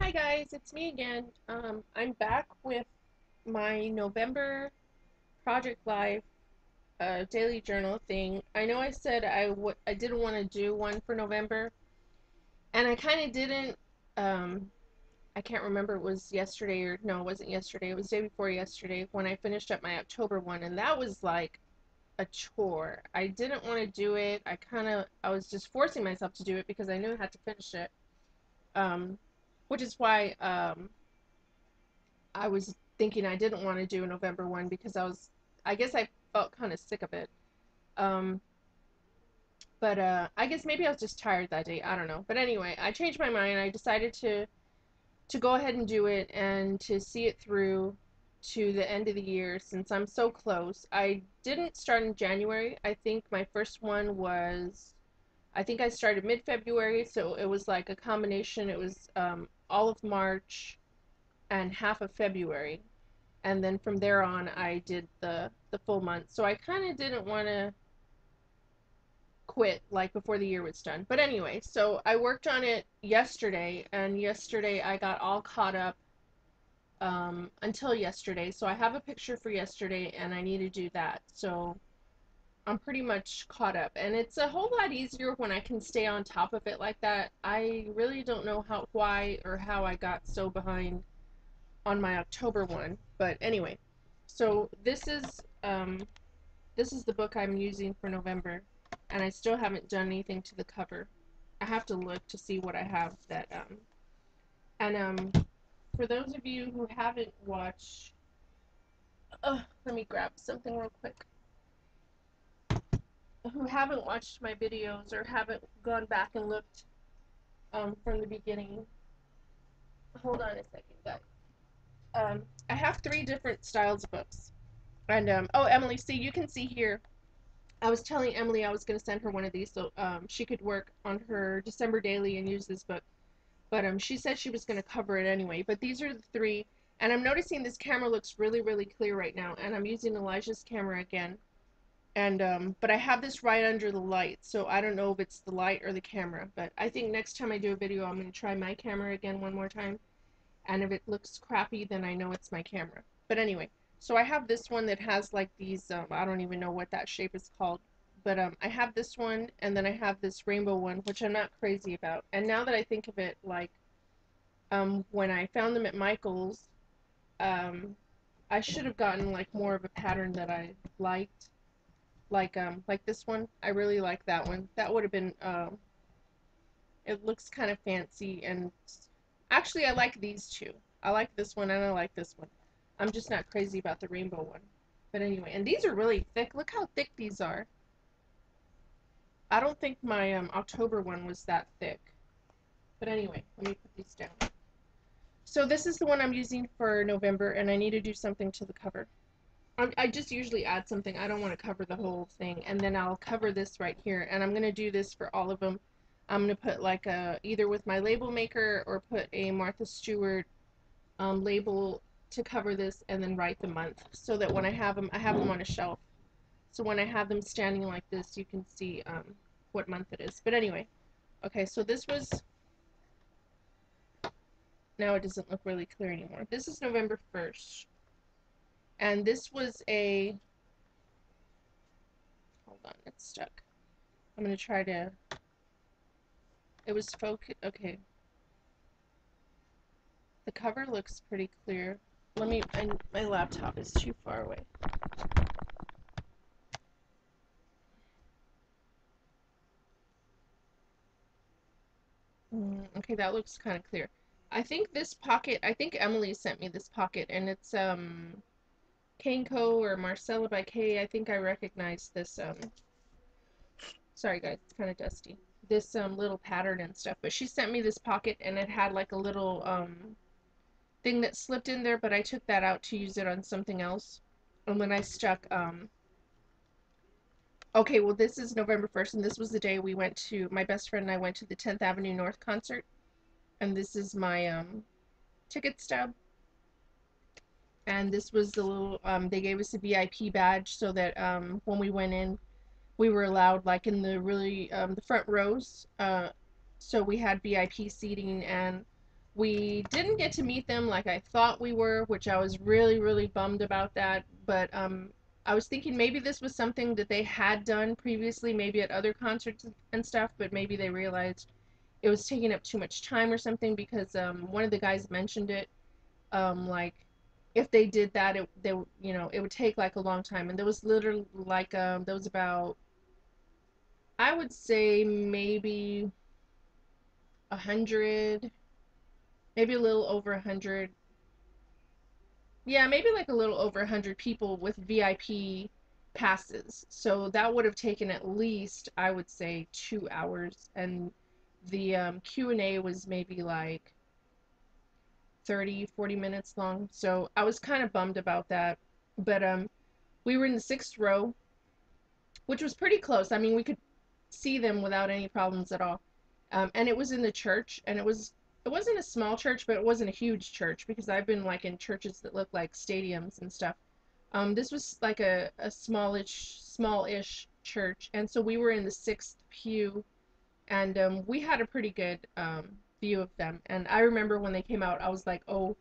Hi guys, it's me again. I'm back with my November Project Live daily journal thing. I know I said I didn't want to do one for November, and I kind of didn't. Um, I can't remember it was yesterday or no, it wasn't yesterday. It was the day before yesterday when I finished up my October one, and that was like a chore. I didn't want to do it. I was just forcing myself to do it because I knew I had to finish it. Um, which is why I was thinking I didn't want to do a November one because I guess I felt kind of sick of it. Um, but I guess maybe I was just tired that day. I don't know. But anyway, I changed my mind. I decided to go ahead and do it and to see it through to the end of the year since I'm so close. I didn't start in January. I think my first one was, I think I started mid-February, so it was like a combination. It was all of March and half of February, and then from there on I did the full month. So I kind of didn't want to quit like before the year was done. But anyway, so I worked on it yesterday, and yesterday I got all caught up until yesterday. So I have a picture for yesterday, and I need to do that. So I'm pretty much caught up, and it's a whole lot easier when I can stay on top of it like that. I really don't know why or how I got so behind on my October one, but anyway, so this is the book I'm using for November, and I still haven't done anything to the cover. I have to look to see what I have that and for those of you who haven't watched, let me grab something real quick. Who haven't watched my videos or haven't gone back and looked from the beginning. Hold on a second, guys. I have three different styles of books, and oh, Emily, see, you can see here. I was telling Emily I was going to send her one of these so she could work on her December daily and use this book. But she said she was going to cover it anyway. But these are the three. And I'm noticing this camera looks really, really clear right now. And I'm using Elijah's camera again. And but I have this right under the light. So I don't know if it's the light or the camera. But I think next time I do a video, I'm going to try my camera again one more time. And if it looks crappy, then I know it's my camera. But anyway, so I have this one that has like these, I don't even know what that shape is called. But I have this one, and then I have this rainbow one, which I'm not crazy about. And now that I think of it, like, when I found them at Michael's, um, I should have gotten like more of a pattern that I liked. Like this one. I really like that one. That would have been, it looks kind of fancy, and actually I like these two. I like this one and I like this one. I'm just not crazy about the rainbow one. But anyway, and these are really thick. Look how thick these are. I don't think my October one was that thick. But anyway, let me put these down. So this is the one I'm using for November, and I need to do something to the cover. I just usually add something. I don't want to cover the whole thing, and then I'll cover this right here, and I'm going to do this for all of them. I'm going to put like either with my label maker or put a Martha Stewart label to cover this, and then write the month so that when I have them on a shelf. So when I have them standing like this, you can see what month it is. But anyway, okay, so this was, now it doesn't look really clear anymore. This is November 1st. And this was a, hold on, it's stuck. I'm going to try to, it was focus, okay. The cover looks pretty clear. Let me, my laptop is too far away. Okay, that looks kind of clear. I think this pocket, I think Emily sent me this pocket, and it's Kaneko or Marcella by K. I think I recognize this sorry guys, it's kind of dusty. This little pattern and stuff. But she sent me this pocket, and it had like a little thing that slipped in there, but I took that out to use it on something else. And when I stuck okay, well, this is November 1st, and this was the day we went to, my best friend and I went to the 10th Avenue North concert. And this is my ticket stub. And this was the little, they gave us a VIP badge so that when we went in, we were allowed like in the front rows. So we had VIP seating, and We didn't get to meet them like I thought we were, which I was really, really bummed about that. But I was thinking maybe this was something that they had done previously, maybe at other concerts and stuff, but maybe they realized it was taking up too much time or something because one of the guys mentioned it. Like if they did that, it would take like a long time, and there was literally like there was about, I would say maybe 100, maybe a little over 100. Yeah, maybe like a little over 100 people with VIP passes. So that would have taken at least, I would say, 2 hours. And the Q&A was maybe like 30, 40 minutes long. So I was kind of bummed about that. But we were in the sixth row, which was pretty close. I mean, we could see them without any problems at all. And it was in the church, and it wasn't a small church, but it wasn't a huge church because I've been like in churches that look like stadiums and stuff. This was like a smallish church, and so we were in the sixth pew, and we had a pretty good view of them. And I remember when they came out, I was like, oh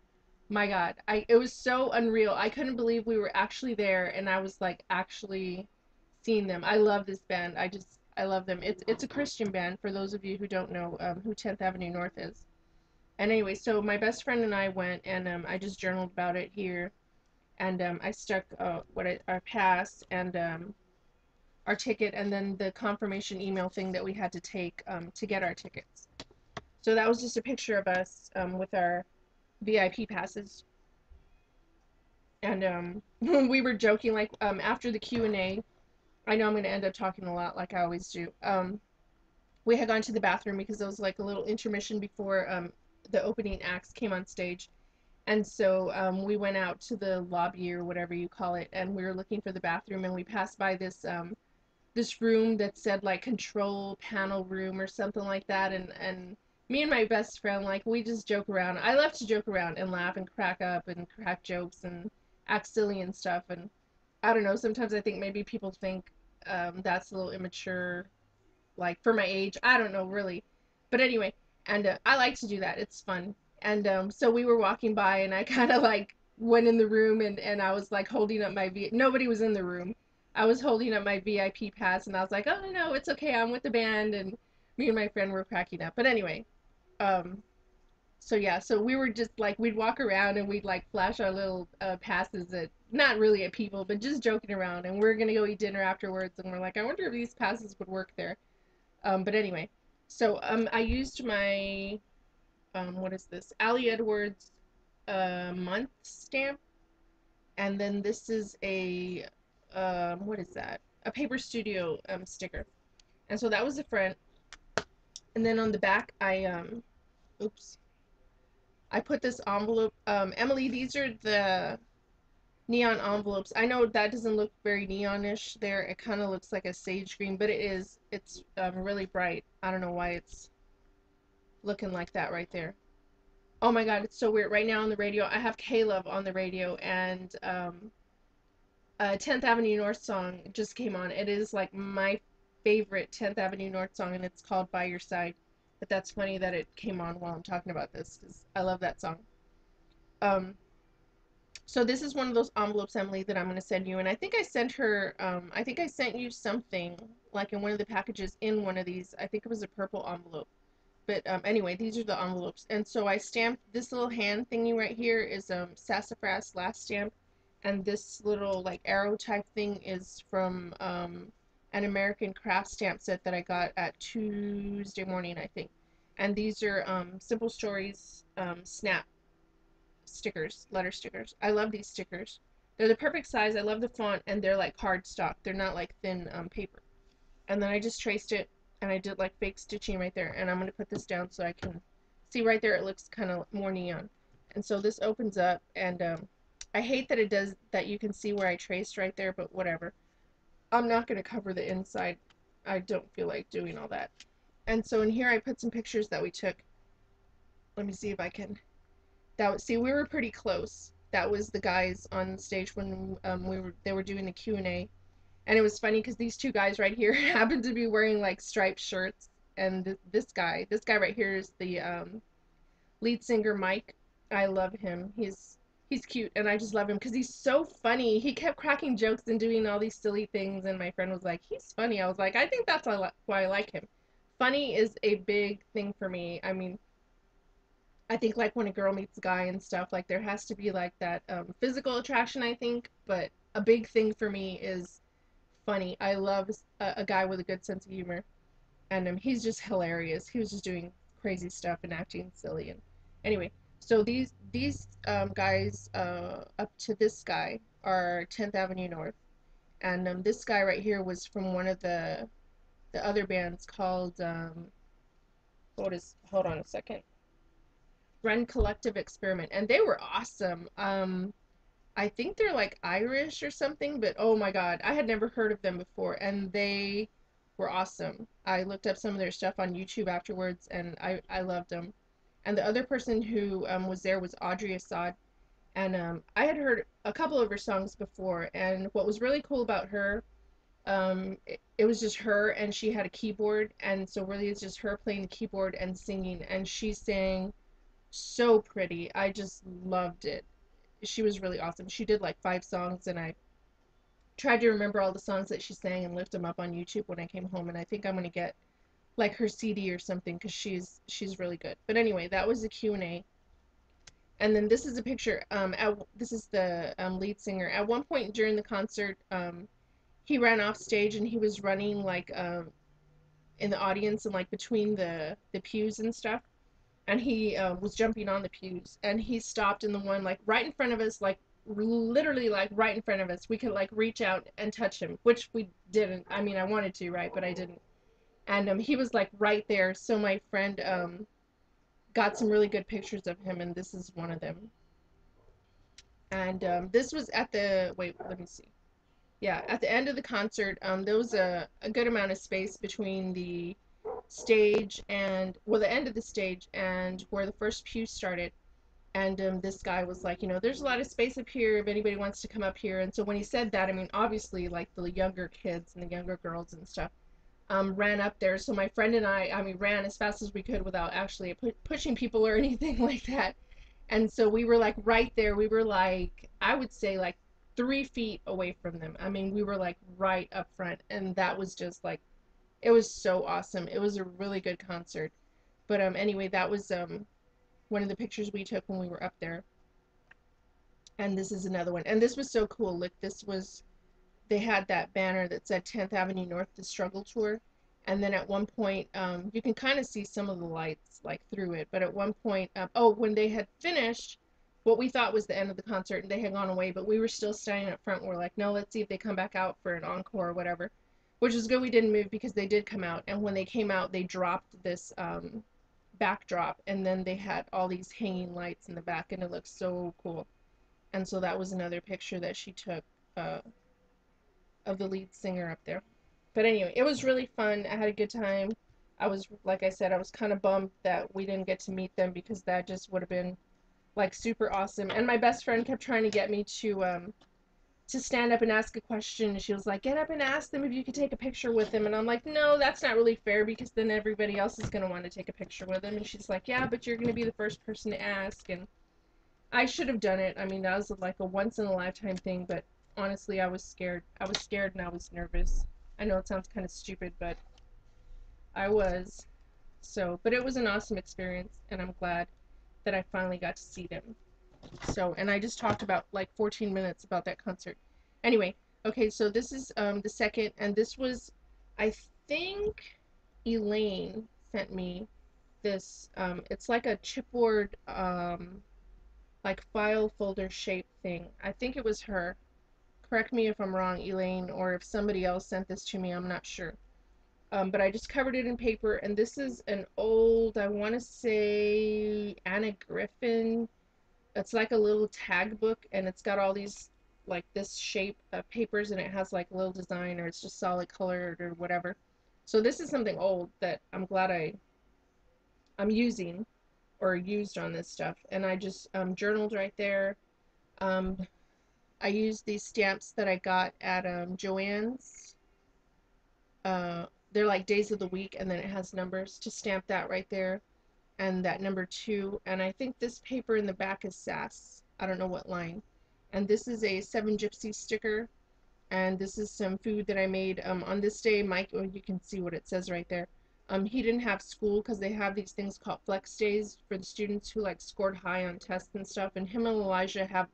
my God, it was so unreal. I couldn't believe we were actually there, and I was like actually seeing them. I love this band. I love them. It's a Christian band for those of you who don't know who 10th Avenue North is. And anyway, so my best friend and I went, and I just journaled about it here, and I stuck our pass and our ticket, and then the confirmation email thing that we had to take to get our tickets. So that was just a picture of us with our VIP passes, and we were joking like after the Q&A. I know I'm going to end up talking a lot like I always do. We had gone to the bathroom because it was like a little intermission before the opening acts came on stage. And so we went out to the lobby or whatever you call it, and we were looking for the bathroom, and we passed by this room that said like control panel room or something like that, and me and my best friend, like, we just joke around. I love to joke around and laugh and crack up and crack jokes and act silly and stuff, and I don't know, sometimes I think maybe people think that's a little immature, like for my age. I don't know really, but anyway, and I like to do that. It's fun. And so we were walking by, and I kind of like went in the room, and I was like holding up my nobody was in the room. I was holding up my VIP pass, and I was like, oh no, it's okay, I'm with the band, and me and my friend were cracking up. But anyway, um, so yeah, so we were just like, we'd walk around and we'd like flash our little passes at, not really at people, but just joking around. And we're gonna go eat dinner afterwards, and we're like, I wonder if these passes would work there. But anyway, so I used my what is this? Ali Edwards month stamp, and then this is a what is that? A Paper Studio sticker. And so that was the front, and then on the back, oops, I put this envelope. Emily, these are the neon envelopes. I know that doesn't look very neonish there. It kind of looks like a sage green, but it is. It's really bright. I don't know why it's looking like that right there. Oh my God, it's so weird. Right now on the radio, I have K-Love on the radio, and 10th Avenue North song just came on. It is like my favorite 10th Avenue North song, and it's called By Your Side. But that's funny that it came on while I'm talking about this, because I love that song. Um, so this is one of those envelopes, Emily, that I'm going to send you. And I think I sent her, I think I sent you something, like in one of the packages in one of these. I think it was a purple envelope. But anyway, these are the envelopes. And so I stamped this little hand thingy right here is Sassafras Last Stamp. And this little like arrow type thing is from an American craft stamp set that I got at Tuesday morning, I think. And these are Simple Stories snap stickers, letter stickers. I love these stickers. They're the perfect size. I love the font, and they're like cardstock. They're not like thin paper. And then I just traced it, and I did like fake stitching right there. And I'm going to put this down so I can see right there. It looks kind of more neon. And so this opens up, and I hate that it does that. You can see where I traced right there, but whatever. I'm not going to cover the inside. I don't feel like doing all that. And so in here I put some pictures that we took. Let me see if I can. See, we were pretty close. That was the guys on stage when they were doing the Q&A. And it was funny because these two guys right here happened to be wearing like striped shirts, and this guy right here is the lead singer Mike. I love him. He's cute, and I just love him because he's so funny. He kept cracking jokes and doing all these silly things, and my friend was like, "He's funny." I was like, "I think that's why I like him." Funny is a big thing for me. I mean, I think like when a girl meets a guy and stuff, like there has to be like that physical attraction, I think, but a big thing for me is funny. I love a guy with a good sense of humor, and he's just hilarious. He was just doing crazy stuff and acting silly. And anyway, so these guys up to this guy are 10th Avenue North, and this guy right here was from one of the other bands called what is hold on a second, Run Collective Experiment, and they were awesome. I think they're like Irish or something, but oh my God, I had never heard of them before, and they were awesome. I looked up some of their stuff on YouTube afterwards, and I loved them. And the other person who was there was Audrey Assad, and I had heard a couple of her songs before, and what was really cool about her, it was just her, and she had a keyboard, and so really it's just her playing the keyboard and singing, and she sang so pretty. I just loved it. She was really awesome. She did like 5 songs, and I tried to remember all the songs that she sang and lift them up on YouTube when I came home. And I think I'm gonna get like her CD or something because she's really good. But anyway, that was the Q&A. And then this is a picture. This is the lead singer. At one point during the concert, he ran off stage and he was running like in the audience and like between the pews and stuff. And he was jumping on the pews, and he stopped in the one like right in front of us, like literally like right in front of us. We could like reach out and touch him, which we didn't. I mean, I wanted to, right, but I didn't. And he was like right there, so my friend got some really good pictures of him, and this is one of them. And this was at the wait, let me see. Yeah, at the end of the concert, there was a good amount of space between the stage and well, the end of the stage and where the first pew started. And this guy was like, there's a lot of space up here if anybody wants to come up here. And so when he said that, I mean, obviously, like the younger kids and the younger girls and stuff ran up there. So my friend and I mean, ran as fast as we could without actually pushing people or anything like that. And so we were like right there. We were like, I would say like 3 feet away from them. I mean, we were like right up front. And that was just like, it was so awesome. It was a really good concert. But anyway, that was one of the pictures we took when we were up there. And this is another one. And this was so cool. Like this was they had that banner that said 10th Avenue North, the Struggle Tour. And then at one point, you can kind of see some of the lights like through it. But at one point, oh, when they had finished what we thought was the end of the concert and they had gone away, but we were still standing up front. We're like, no, let's see if they come back out for an encore or whatever. Which was good we didn't move because they did come out. And when they came out, they dropped this backdrop. And then they had all these hanging lights in the back. And it looked so cool. And so that was another picture that she took uh, of the lead singer up there. But anyway, it was really fun. I had a good time. I was, like I said, I was kind of bummed that we didn't get to meet them because that just would have been like super awesome. And my best friend kept trying to get me to stand up and ask a question. And she was like, "Get up and ask them if you could take a picture with them." And I'm like, "No, that's not really fair because then everybody else is gonna want to take a picture with them." And she's like, "Yeah, but you're gonna be the first person to ask." And I should have done it. I mean, that was like a once in a lifetime thing, but honestly, I was scared. I was scared and I was nervous. I know it sounds kind of stupid, but I was. So, but it was an awesome experience, and I'm glad that I finally got to see them. So, and I just talked about like 14 minutes about that concert. Anyway, okay, so this is the second, and this was, I think, Elaine sent me this. It's like a chipboard like file folder shape thing. I think it was her. Correct me if I'm wrong, Elaine, or if somebody else sent this to me, I'm not sure. But I just covered it in paper, and this is an old, I want to say, Anna Griffin. It's like a little tag book, and it's got all these, like this shape of papers, and it has like a little design, or it's just solid colored, or whatever. So this is something old that I'm glad I'm using, or used on this stuff. And I just journaled right there. Um, I used these stamps that I got at Joann's. They're like days of the week, and then it has numbers to stamp that right there. and that number 2, and I think this paper in the back is SAS. I don't know what line. And this is a 7 Gypsy sticker, and this is some food that I made on this day. Mike, oh, you can see what it says right there. He didn't have school because they have these things called flex days for the students who like scored high on tests and stuff, and him and Elijah have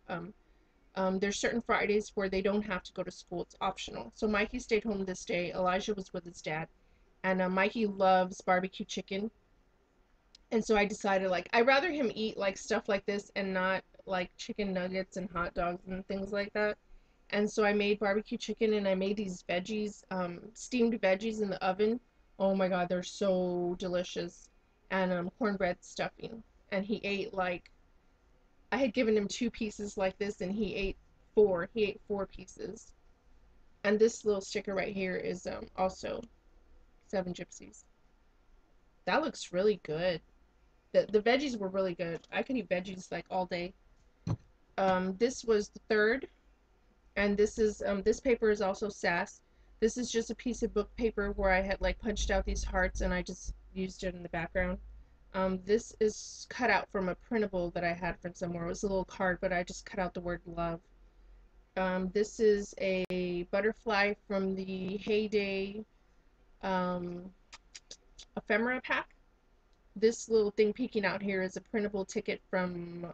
there's certain Fridays where they don't have to go to school. It's optional. So Mikey stayed home this day. Elijah was with his dad. And Mikey loves barbecue chicken. And so I decided, like, I'd rather him eat, like, stuff like this and not, like, chicken nuggets and hot dogs and things like that. And so I made barbecue chicken and I made these veggies, steamed veggies in the oven. Oh my God, they're so delicious. And cornbread stuffing. And he ate, like, I had given him 2 pieces like this and he ate 4. He ate 4 pieces. And this little sticker right here is also 7 Gypsies. That looks really good. The veggies were really good. I could eat veggies like all day. This was the 3rd, and this paper is also SAS. This is just a piece of book paper where I had like punched out these hearts and I just used it in the background. This is cut out from a printable that I had from somewhere. It was a little card, but I just cut out the word love. This is a butterfly from the Heyday ephemera pack. This little thing peeking out here is a printable ticket from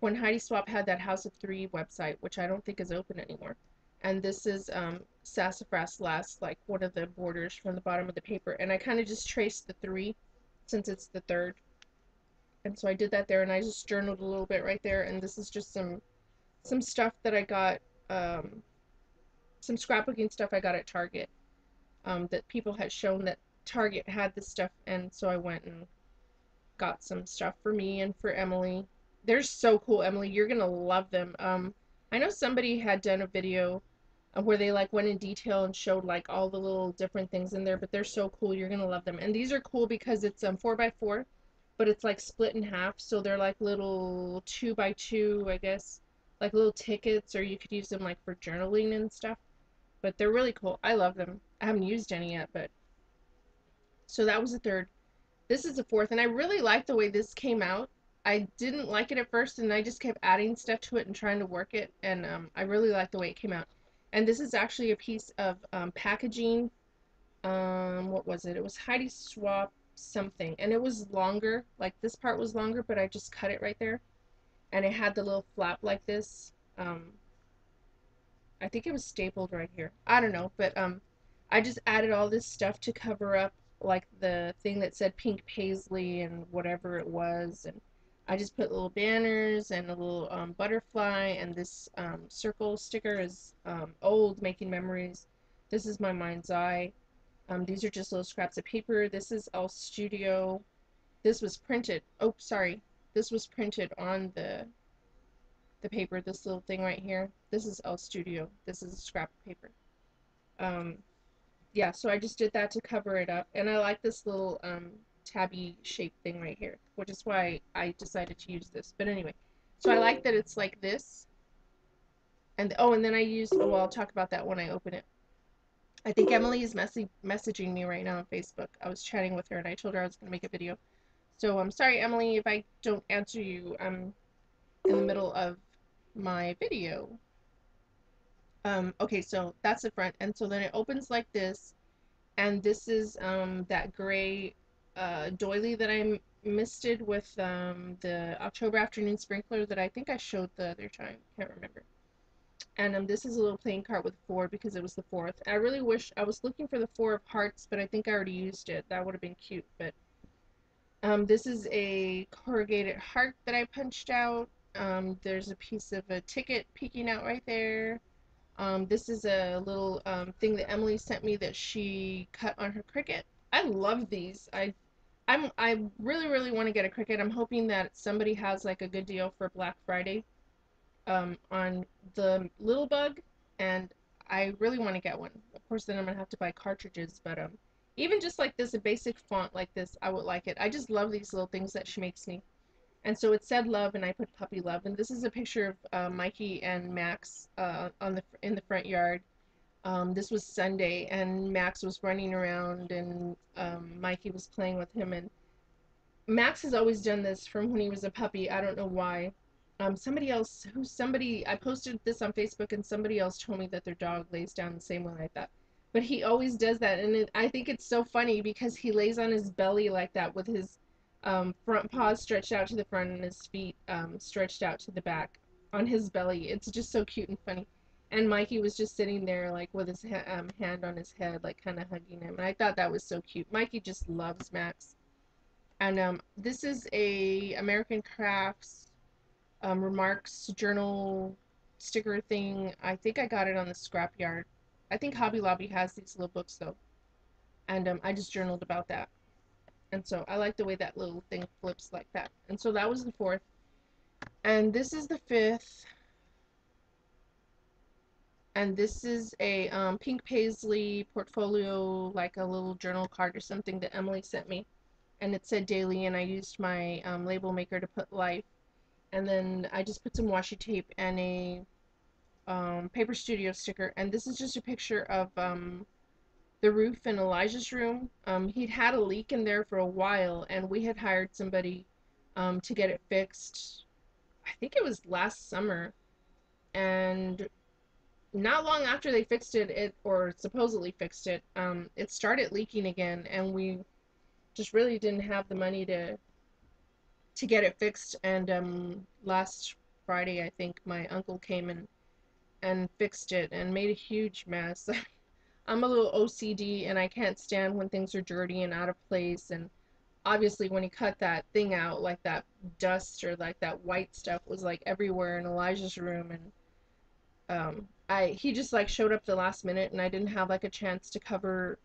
when Heidi Swapp had that House of Three website, which I don't think is open anymore. And this is Sassafras Last, like one of the borders from the bottom of the paper. And I kind of just traced the 3 since it's the 3rd. And so I did that there, and I just journaled a little bit right there. And this is just some stuff that I got, some scrapbooking stuff I got at Target, that people had shown that Target had this stuff, and so I went and got some stuff for me and for Emily. They're so cool, Emily. You're gonna love them. I know somebody had done a video where they like went in detail and showed like all the little different things in there, but they're so cool. You're gonna love them. And these are cool because it's 4x4, but it's like split in half, so they're like little 2x2, I guess, like little tickets, or you could use them like for journaling and stuff. But they're really cool. I love them. I haven't used any yet, but so that was the 3rd. This is the 4th, and I really like the way this came out. I didn't like it at first, and I just kept adding stuff to it and trying to work it, and I really like the way it came out. And this is actually a piece of packaging. What was it? It was Heidi Swapp something, and it was longer. Like this part was longer, but I just cut it right there, and it had the little flap like this. I think it was stapled right here. I don't know, but I just added all this stuff to cover up like the thing that said pink paisley and whatever it was, and I just put little banners and a little butterfly, and this circle sticker is old, making memories. This is my mind's eye. These are just little scraps of paper. This is all studio. This was printed. Oh, sorry. This was printed on the paper, this little thing right here. This is L Studio. This is a scrap of paper. Um, yeah, so I just did that to cover it up. And I like this little tabby shaped thing right here, which is why I decided to use this. But anyway, so I like that it's like this. And oh, and then I used, oh, well, I'll talk about that when I open it. I think Emily is messaging me right now on Facebook. I was chatting with her and I told her I was going to make a video. So I'm sorry, Emily, if I don't answer you. I'm in the middle of my video. Okay, so that's the front, and so then it opens like this, and this is that gray doily that I misted with the October Afternoon Sprinkler that I think I showed the other time. Can't remember. And this is a little playing card with 4 because it was the 4th. I really wish I was looking for the 4 of hearts, but I think I already used it. That would have been cute. But this is a corrugated heart that I punched out. There's a piece of a ticket peeking out right there. This is a little thing that Emily sent me that she cut on her Cricut. I love these. I really want to get a Cricut. I'm hoping that somebody has like a good deal for Black Friday on the Little Bug, and I really want to get one. Of course, then I'm gonna have to buy cartridges, but even just like this, a basic font like this, I would like it. I just love these little things that she makes me. And so it said love, and I put puppy love. And this is a picture of Mikey and Max in the front yard. This was Sunday, and Max was running around, and Mikey was playing with him. And Max has always done this from when he was a puppy. I don't know why. Somebody I posted this on Facebook and somebody else told me that their dog lays down the same way like that. But he always does that, and I think it's so funny because he lays on his belly like that with his front paws stretched out to the front and his feet stretched out to the back on his belly. It's just so cute and funny. And Mikey was just sitting there like with his hand on his head, like kind of hugging him. And I thought that was so cute. Mikey just loves Max. And this is a American Crafts Remarks journal sticker thing. I think I got it on the scrapyard. I think Hobby Lobby has these little books though. And I just journaled about that. And so I like the way that little thing flips like that. And so that was the fourth. And this is the fifth. And this is a pink paisley portfolio, like a little journal card or something that Emily sent me. And it said daily, and I used my label maker to put life. And then I just put some washi tape and a Paper Studio sticker. And this is just a picture of the roof in Elijah's room. He'd had a leak in there for a while, and we had hired somebody to get it fixed. I think it was last summer. And not long after they fixed it, or supposedly fixed it, it started leaking again, and we just really didn't have the money to get it fixed. And last Friday, I think my uncle came and fixed it and made a huge mess. I'm a little OCD and I can't stand when things are dirty and out of place. And obviously, when he cut that thing out, like that dust or like that white stuff was like everywhere in Elijah's room. And he just like showed up the last minute, and I didn't have like a chance to cover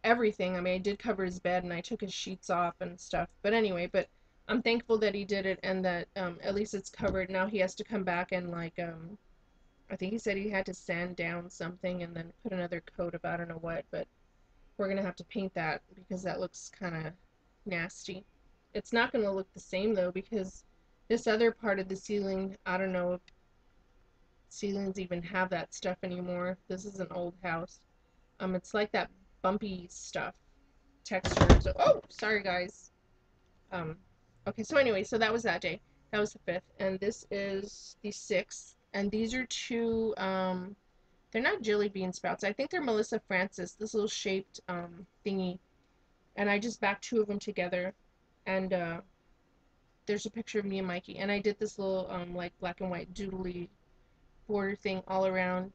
everything. I mean, I did cover his bed and I took his sheets off and stuff. But anyway, but I'm thankful that he did it, and that at least it's covered. Now he has to come back and like I think he said he had to sand down something and then put another coat of I don't know what, but we're gonna have to paint that because that looks kind of nasty. It's not gonna look the same though, because this other part of the ceiling, I don't know if ceilings even have that stuff anymore. This is an old house. It's like that bumpy stuff texture. So, oh, sorry guys. Um, okay, so anyway, so that was that day. That was the fifth, and this is the sixth. And these are two. They're not jelly bean sprouts. I think they're Melissa Francis. This little shaped thingy, and I just backed two of them together. And there's a picture of me and Mikey, and I did this little like black and white doodly border thing all around,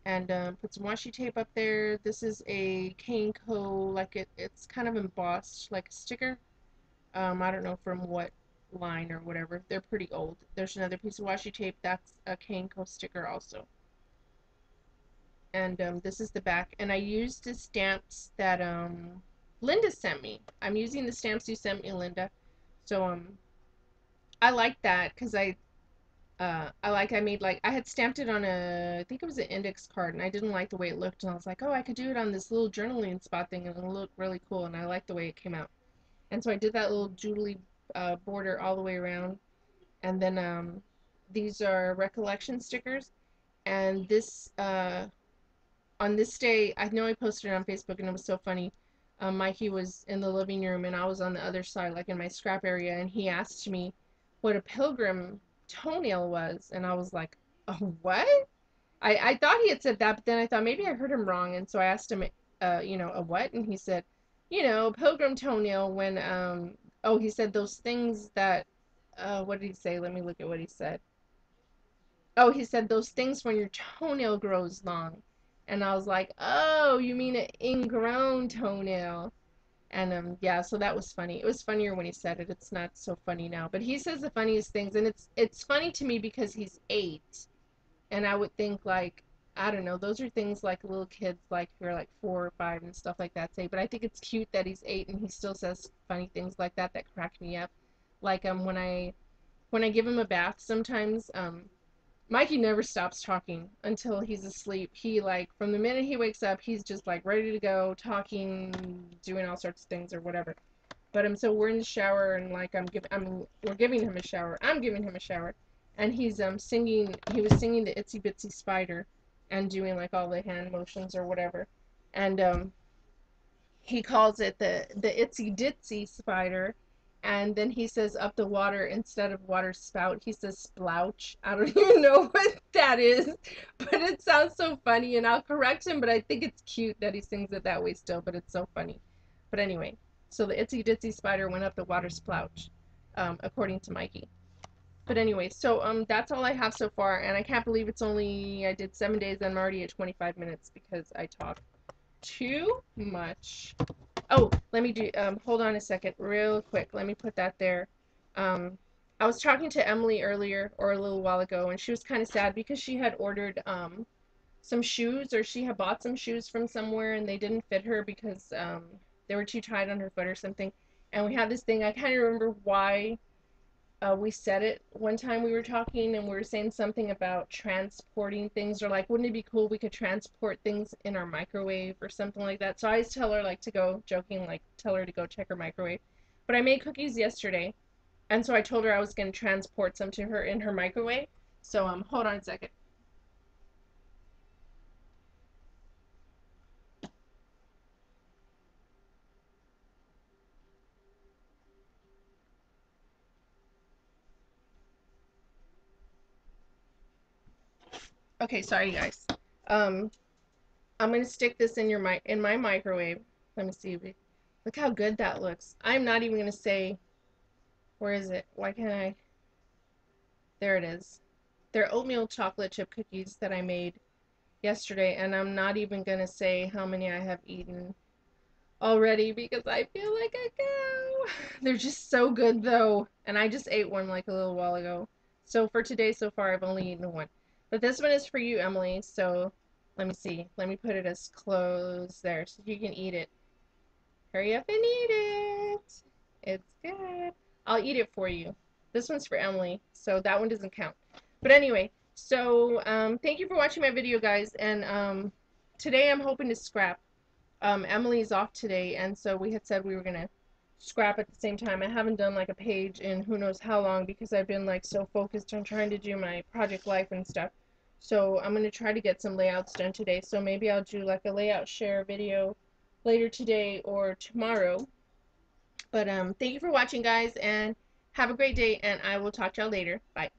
and put some washi tape up there. This is a Kaneko, like it's kind of embossed like a sticker. I don't know from what line or whatever. They're pretty old. There's another piece of washi tape. That's a Kaneko sticker also. And this is the back. And I used the stamps that Linda sent me. I'm using the stamps you sent me, Linda. So I like that because I made like I had stamped it on I think it was an index card, and I didn't like the way it looked, and I was like, oh, I could do it on this little journaling spot thing and it'll look really cool, and I like the way it came out. And so I did that little doodly border all the way around. And then these are recollection stickers. And this on this day, I know I posted it on Facebook and it was so funny. Mikey was in the living room and I was on the other side, like in my scrap area, and he asked me what a pilgrim toenail was, and I was like, oh, what? I thought he had said that, but then I thought maybe I heard him wrong, and so I asked him, a what? And he said, pilgrim toenail when oh, he said those things that what did he say? Let me look at what he said. Oh, he said those things when your toenail grows long. And I was like, oh, you mean an ingrown toenail. And yeah, so that was funny. It was funnier when he said it. It's not so funny now. But he says the funniest things, and it's funny to me because he's 8. And I would think like, I don't know, those are things like little kids like who are like 4 or 5 and stuff like that say. But I think it's cute that he's 8 and he still says funny things like that crack me up. Like when I give him a bath sometimes, Mikey never stops talking until he's asleep. He like from the minute he wakes up, he's just like ready to go, talking, doing all sorts of things or whatever. But so we're in the shower and like we're giving him a shower. I'm giving him a shower, and he's singing. He was singing the Itsy Bitsy Spider, and doing like all the hand motions or whatever, and he calls it the Itsy Ditsy Spider, And then he says up the water instead of water spout, he says splouch. I don't even know what that is, but it sounds so funny, and I'll correct him, but I think it's cute that he sings it that way still, but it's so funny. But anyway, so the itsy bitsy spider went up the water splouch, according to Mikey. But anyway, so that's all I have so far, and I can't believe it's only, I did 7 days and I'm already at 25 minutes because I talk too much. Oh, let me do, hold on a second, real quick. Let me put that there. Um, I was talking to Emily earlier, or a little while ago, and she was kind of sad because she had ordered, some shoes, or she had bought some shoes from somewhere, and they didn't fit her because, they were too tight on her foot or something. And we had this thing, I kind of remember why we said it one time we were talking, and we were saying something about transporting things, or like, wouldn't it be cool we could transport things in our microwave or something like that. So I always tell her, like, to go, joking, like, tell her to go check her microwave. But I made cookies yesterday, and so I told her I was going to transport some to her in her microwave. So hold on a second. Okay, sorry guys. um I'm going to stick this in my microwave. Let me see. Look how good that looks. I'm not even going to say, where is it? Why can't I? There it is. They're oatmeal chocolate chip cookies that I made yesterday, and I'm not even gonna say how many I have eaten already because I feel like a cow. They're just so good though, and I just ate one like a little while ago. So for today so far, I've only eaten one. But this one is for you, Emily, so let me see. Let me put it as close there so you can eat it. Hurry up and eat it. It's good. I'll eat it for you. This one's for Emily, so that one doesn't count. But anyway, so thank you for watching my video, guys. And today I'm hoping to scrap. Emily's off today, and so we had said we were gonna scrap at the same time. I haven't done like a page in who knows how long because I've been like so focused on trying to do my project life and stuff. So I'm gonna try to get some layouts done today. So maybe I'll do like a layout share video later today or tomorrow. But thank you for watching, guys, and have a great day, and I will talk to y'all later. Bye.